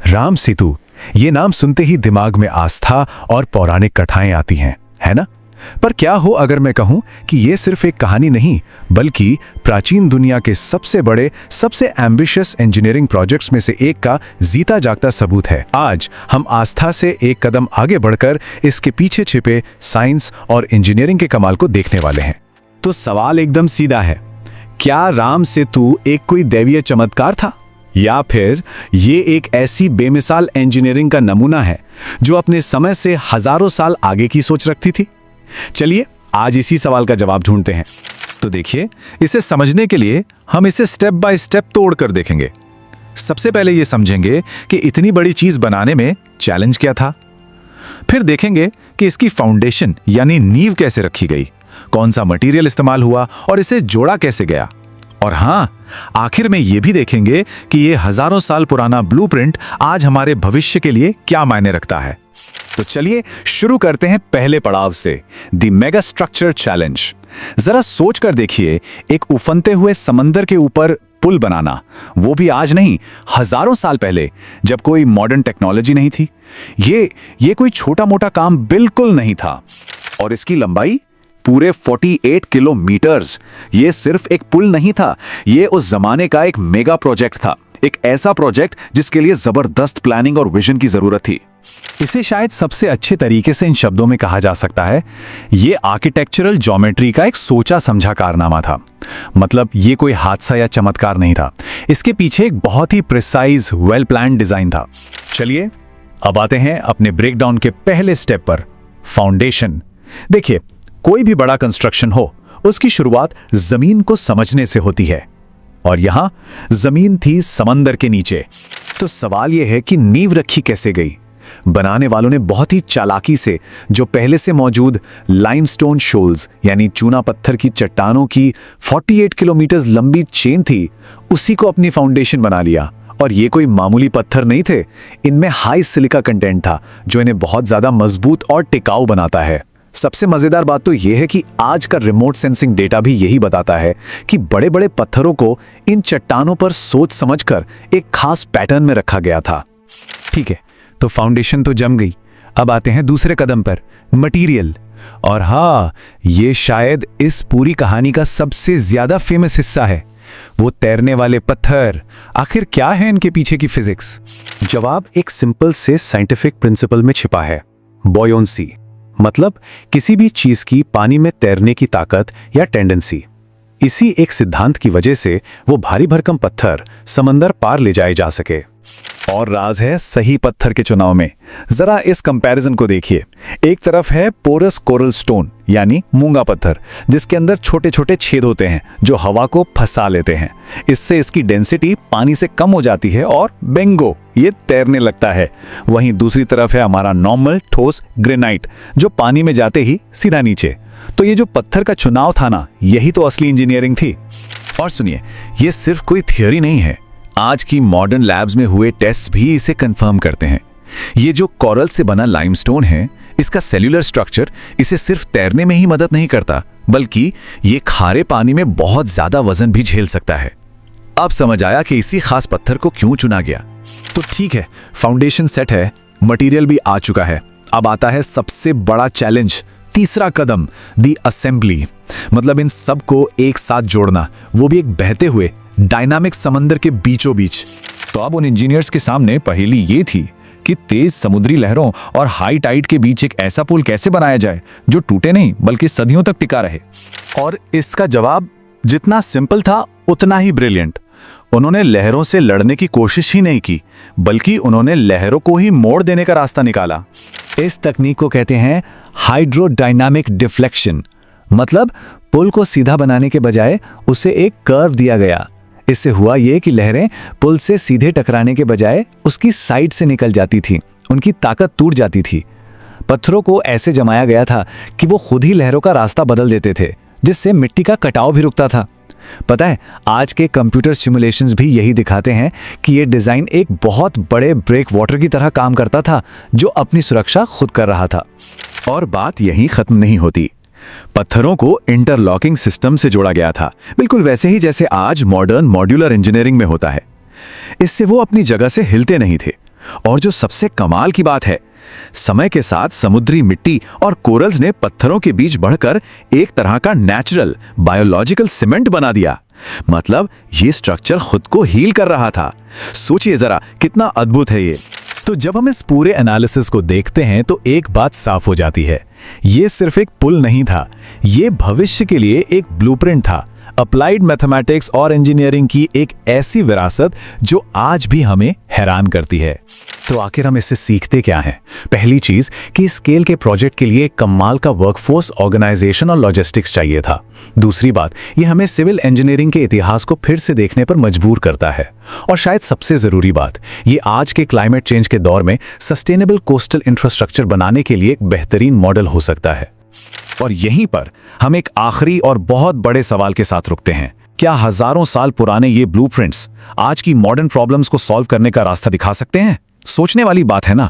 राम सेतु, ये नाम सुनते ही दिमाग में आस्था और पौराणिक कथाएं आती हैं, है ना? पर क्या हो अगर मैं कहूं कि ये सिर्फ एक कहानी नहीं, बल्कि प्राचीन दुनिया के सबसे बड़े, सबसे एम्बिशियस इंजीनियरिंग प्रोजेक्ट्स में से एक का जीता जागता सबूत है। आज हम आस्था से एक कदम आगे बढ़कर इसके पीछे छिपे साइंस और इंजीनियरिंग के कमाल को देखने वाले हैं। तो सवाल एकदम सीधा है, क्या राम सेतु एक कोई दैवीय चमत्कार था, या फिर ये एक ऐसी बेमिसाल इंजीनियरिंग का नमूना है जो अपने समय से हजारों साल आगे की सोच रखती थी? चलिए आज इसी सवाल का जवाब ढूंढते हैं। तो देखिए, इसे समझने के लिए हम इसे स्टेप बाय स्टेप तोड़कर देखेंगे। सबसे पहले ये समझेंगे कि इतनी बड़ी चीज बनाने में चैलेंज क्या था। फिर देखेंगे कि इसकी फाउंडेशन यानी नींव कैसे रखी गई, कौन सा मटेरियल इस्तेमाल हुआ और इसे जोड़ा कैसे गया। और हाँ, आखिर में ये भी देखेंगे कि ये हजारों साल पुराना ब्लूप्रिंट आज हमारे भविष्य के लिए क्या मायने रखता है। तो चलिए शुरू करते हैं पहले पड़ाव से, द मेगा स्ट्रक्चर चैलेंज। जरा सोच कर देखिए, एक उफनते हुए समंदर के ऊपर पुल बनाना, वो भी आज नहीं, हजारों साल पहले, जब कोई मॉडर्न टेक्नोलॉजी नहीं थी। ये कोई छोटा मोटा काम बिल्कुल नहीं था। और इसकी लंबाई पूरे 48 किलोमीटर्स। ये सिर्फ एक पुल नहीं था, ये उस जमाने का एक मेगा प्रोजेक्ट था, एक ऐसा प्रोजेक्ट जिसके लिए जबरदस्त प्लानिंग और विजन की जरूरत थी। इसे शायद सबसे अच्छे तरीके से इन शब्दों में कहा जा सकता है, ये आर्किटेक्चरल ज्योमेट्री का एक सोचा समझा कारनामा था। मतलब ये कोई हादसा या चमत्कार नहीं था, इसके पीछे एक बहुत ही प्रिसाइज, वेल प्लान्ड डिजाइन था। चलिए अब आते हैं अपने ब्रेकडाउन के पहले स्टेप पर, फाउंडेशन। देखिए, कोई भी बड़ा कंस्ट्रक्शन हो, उसकी शुरुआत जमीन को समझने से होती है, और यहां जमीन थी समंदर के नीचे। तो सवाल यह है कि नींव रखी कैसे गई। बनाने वालों ने बहुत ही चालाकी से जो पहले से मौजूद लाइमस्टोन शोल्स यानी चूना पत्थर की चट्टानों की 48 किलोमीटर लंबी चेन थी, उसी को अपनी फाउंडेशन बना लिया। और ये कोई मामूली पत्थर नहीं थे, इनमें हाई सिलिका कंटेंट था जो इन्हें बहुत ज्यादा मजबूत और टिकाऊ बनाता है। सबसे मजेदार बात तो यह है कि आज का रिमोट सेंसिंग डेटा भी यही बताता है कि बड़े बड़े पत्थरों को इन चट्टानों पर सोच समझकर एक खास पैटर्न में रखा गया था। ठीक है, तो फाउंडेशन तो जम गई। अब आते हैं दूसरे कदम पर, मटेरियल। और हाँ, ये शायद इस पूरी कहानी का सबसे ज्यादा फेमस हिस्सा है, वो तैरने वाले पत्थर। आखिर क्या है इनके पीछे की फिजिक्स? जवाब एक सिंपल से साइंटिफिक प्रिंसिपल में छिपा है, बॉयोंसी। मतलब किसी भी चीज की पानी में तैरने की ताकत या टेंडेंसी। इसी एक सिद्धांत की वजह से वो भारी भरकम पत्थर समंदर पार ले जाए जा सके। और राज है सही पत्थर के चुनाव में। जरा इस कंपैरिजन को देखिए, एक तरफ है पोरस कोरल स्टोन यानी मूंगा पत्थर, जिसके अंदर छोटे छोटे छेद होते हैं जो हवा को फंसा लेते हैं। इससे इसकी डेंसिटी पानी से कम हो जाती है और बेंगो, ये तैरने लगता है। वहीं दूसरी तरफ है हमारा नॉर्मल ठोस ग्रेनाइट, जो पानी में जाते ही सीधा नीचे। तो ये जो पत्थर का चुनाव था ना, यही तो असली इंजीनियरिंग थी। और सुनिए, ये सिर्फ कोई थियोरी नहीं है, आज की मॉडर्न लैब्स में हुए टेस्ट भी इसे कंफर्म करते हैं। ये जो कोरल से बना लाइमस्टोन है, इसका सेल्यूलर स्ट्रक्चर इसे सिर्फ तैरने में ही मदद नहीं करता, बल्कि ये खारे पानी में बहुत ज्यादा वजन भी झेल सकता है। अब समझ आया कि इसी खास पत्थर को क्यों चुना गया। तो ठीक है, फाउंडेशन सेट है, मटेरियल भी आ चुका है। अब आता है सबसे बड़ा चैलेंज, तीसरा कदम, दी असेंबली। मतलब इन सब को एक साथ जोड़ना, वो भी एक बहते हुए डायनामिक समंदर के बीचों बीच। तो अब उन इंजीनियर्स के सामने पहेली ये थी कि तेज समुद्री लहरों और हाई टाइड के बीच एक ऐसा पुल कैसे बनाया जाए जो टूटे नहीं बल्कि सदियों तक टिका रहे। और इसका जवाब जितना सिंपल था उतना ही ब्रिलियंट। उन्होंने लहरों से लड़ने की कोशिश ही नहीं की, बल्कि उन्होंने लहरों को ही मोड़ देने का रास्ता निकाला। इस तकनीक को कहते हैं हाइड्रोडायनामिक डिफ्लेक्शन। मतलब पुल को सीधा बनाने के बजाय उसे एक कर्व दिया गया। इससे हुआ ये कि लहरें पुल से सीधे टकराने के बजाय उसकी साइड से निकल जाती थी, उनकी ताकत टूट जाती थी। पत्थरों को ऐसे जमाया गया था कि वो खुद ही लहरों का रास्ता बदल देते थे, जिससे मिट्टी का कटाव भी रुकता था। पता है, आज के कंप्यूटर सिमुलेशंस भी यही दिखाते हैं कि ये डिजाइन एक बहुत बड़े ब्रेक वाटर की तरह काम करता था, जो अपनी सुरक्षा खुद कर रहा था। और बात यहीं खत्म नहीं होती। पत्थरों को इंटरलॉकिंग सिस्टम से जोड़ा गया था, बिल्कुल वैसे ही जैसे आज मॉडर्न मॉड्यूलर इंजीनियरिंग में होता है। इससे वो अपनी जगह से हिलते नहीं थे, और जो सबसे कमाल की बात है, समय के साथ समुद्री मिट्टी और कोरल्स ने पत्थरों के बीच बढ़कर एक तरह का नेचुरल बायोलॉजिकल सीमेंट बना दिया। मतलब ये स्ट्रक्चर खुद को हील कर रहा था। सोचिए जरा कितना अद्भुत है ये। तो जब हम इस पूरे एनालिसिस को देखते हैं तो एक बात साफ हो जाती है, ये सिर्फ एक पुल नहीं था, ये भविष्य के लिए एक ब्लूप्रिंट था। अप्लाइड मैथमेटिक्स और इंजीनियरिंग की एक ऐसी विरासत जो आज भी हमें हैरान करती है। तो आखिर हम इससे सीखते क्या हैं? पहली चीज कि स्केल के प्रोजेक्ट के लिए एक कमाल का वर्कफोर्स, ऑर्गेनाइजेशन और लॉजिस्टिक्स चाहिए था। दूसरी बात, ये हमें सिविल इंजीनियरिंग के इतिहास को फिर से देखने पर मजबूर करता है। और शायद सबसे जरूरी बात, ये आज के क्लाइमेट चेंज के दौर में सस्टेनेबल कोस्टल इंफ्रास्ट्रक्चर बनाने के लिए एक बेहतरीन मॉडल हो सकता है। और यहीं पर हम एक आखिरी और बहुत बड़े सवाल के साथ रुकते हैं। क्या हजारों साल पुराने ये ब्लूप्रिंट्स आज की मॉडर्न प्रॉब्लम्स को सॉल्व करने का रास्ता दिखा सकते हैं? सोचने वाली बात है ना।